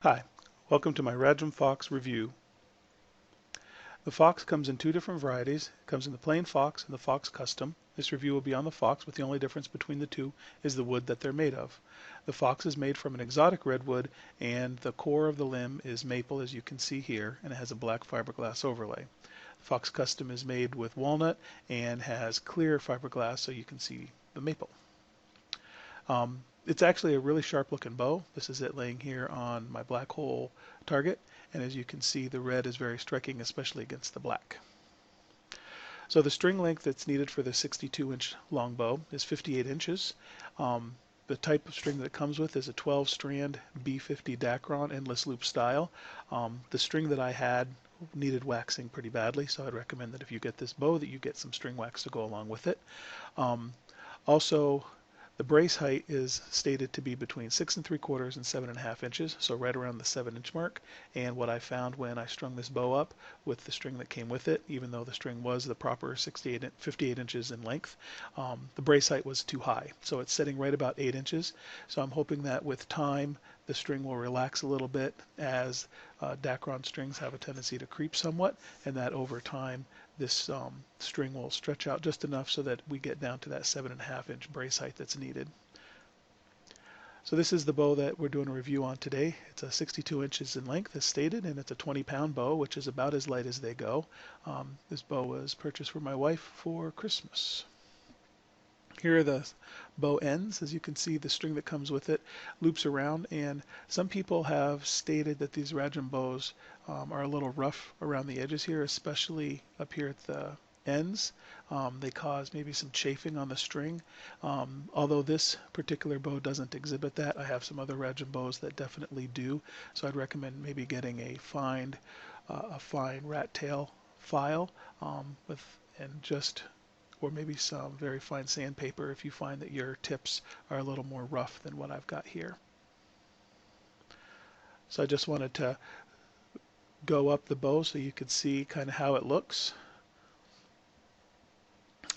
Hi, welcome to my Ragim Fox review. The Fox comes in two different varieties. It comes in the plain Fox and the Fox Custom. This review will be on the Fox, but the only difference between the two is the wood that they're made of. The Fox is made from an exotic redwood, and the core of the limb is maple, as you can see here, and it has a black fiberglass overlay. The Fox Custom is made with walnut and has clear fiberglass, so you can see the maple. It's actually a really sharp looking bow. This is it laying here on my black hole target, and as you can see, the red is very striking, especially against the black. So the string length that's needed for the 62-inch longbow is 58 inches. The type of string that it comes with is a 12-strand B50 Dacron endless loop style. The string that I had needed waxing pretty badly, so I'd recommend that if you get this bow that you get some string wax to go along with it. Also, the brace height is stated to be between 6 3/4 and 7.5 inches, so right around the 7-inch mark. And what I found when I strung this bow up with the string that came with it, even though the string was the proper 58 inches in length, the brace height was too high. So it's setting right about 8 inches. So I'm hoping that with time the string will relax a little bit, as Dacron strings have a tendency to creep somewhat, and that over time this string will stretch out just enough so that we get down to that 7.5-inch brace height that's needed. So this is the bow that we're doing a review on today. It's a 62 inches in length as stated, and it's a 20-pound bow, which is about as light as they go. This bow was purchased for my wife for Christmas. Here are the bow ends. As you can see, the string that comes with it loops around, and some people have stated that these Ragim bows are a little rough around the edges here, especially up here at the ends. They cause maybe some chafing on the string. Although this particular bow doesn't exhibit that, I have some other Ragim bows that definitely do, so I'd recommend maybe getting a fine rat tail file or maybe some very fine sandpaper if you find that your tips are a little more rough than what I've got here. So I just wanted to go up the bow so you could see kind of how it looks.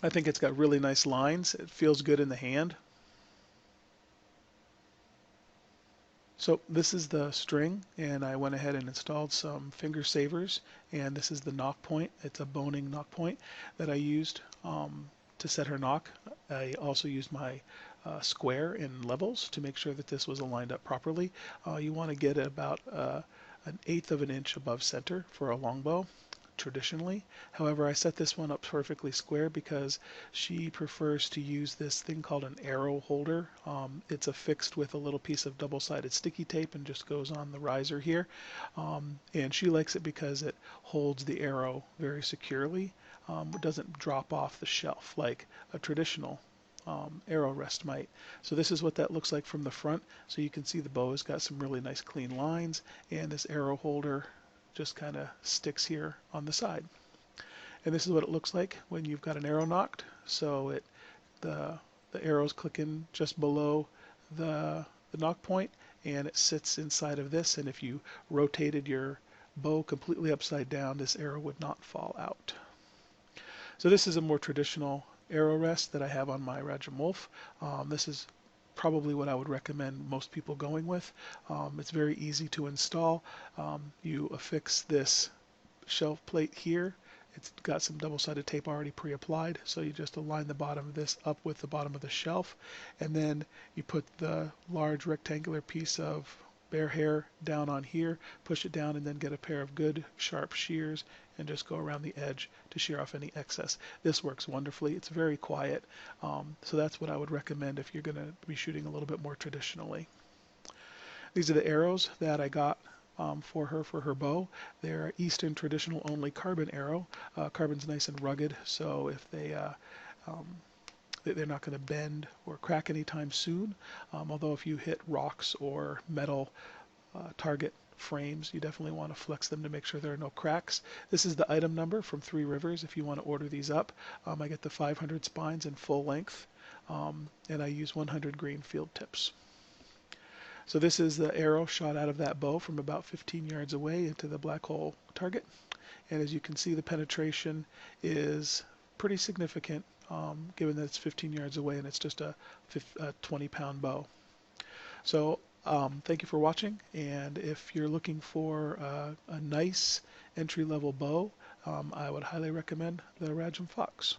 I think it's got really nice lines. It feels good in the hand. So this is the string, and I went ahead and installed some finger savers, and this is the knock point. It's a boning knock point that I used to set her knock. I also used my square in levels to make sure that this was aligned up properly. You want to get it about 1/8 of an inch above center for a longbow traditionally. However, I set this one up perfectly square because she prefers to use this thing called an arrow holder. It's affixed with a little piece of double-sided sticky tape and just goes on the riser here. And she likes it because it holds the arrow very securely. It doesn't drop off the shelf like a traditional arrow rest might. So this is what that looks like from the front. So you can see the bow has got some really nice clean lines, and this arrow holder just kind of sticks here on the side. And this is what it looks like when you've got an arrow nocked. So the arrows click in just below the knock point, and it sits inside of this, and if you rotated your bow completely upside down, this arrow would not fall out. So this is a more traditional arrow rest that I have on my Ragim Wolf. This is probably what I would recommend most people going with. It's very easy to install. You affix this shelf plate here. It's got some double-sided tape already pre-applied, so you just align the bottom of this up with the bottom of the shelf, and then you put the large rectangular piece of bare hair down on here, push it down, and then get a pair of good sharp shears and just go around the edge to shear off any excess. This works wonderfully. It's very quiet, so that's what I would recommend if you're going to be shooting a little bit more traditionally. These are the arrows that I got for her bow. They're Eastern traditional only carbon arrow. Carbon's nice and rugged, so if they're not going to bend or crack anytime soon. Although if you hit rocks or metal target frames, you definitely want to flex them to make sure there are no cracks. This is the item number from Three Rivers if you want to order these up. I get the 500 spines in full length, and I use 100 green field tips. So this is the arrow shot out of that bow from about 15 yards away into the black hole target. And as you can see, the penetration is pretty significant, given that it's 15 yards away and it's just a 20-pound bow. So Thank you for watching, and if you're looking for a nice entry-level bow, I would highly recommend the Ragim Fox.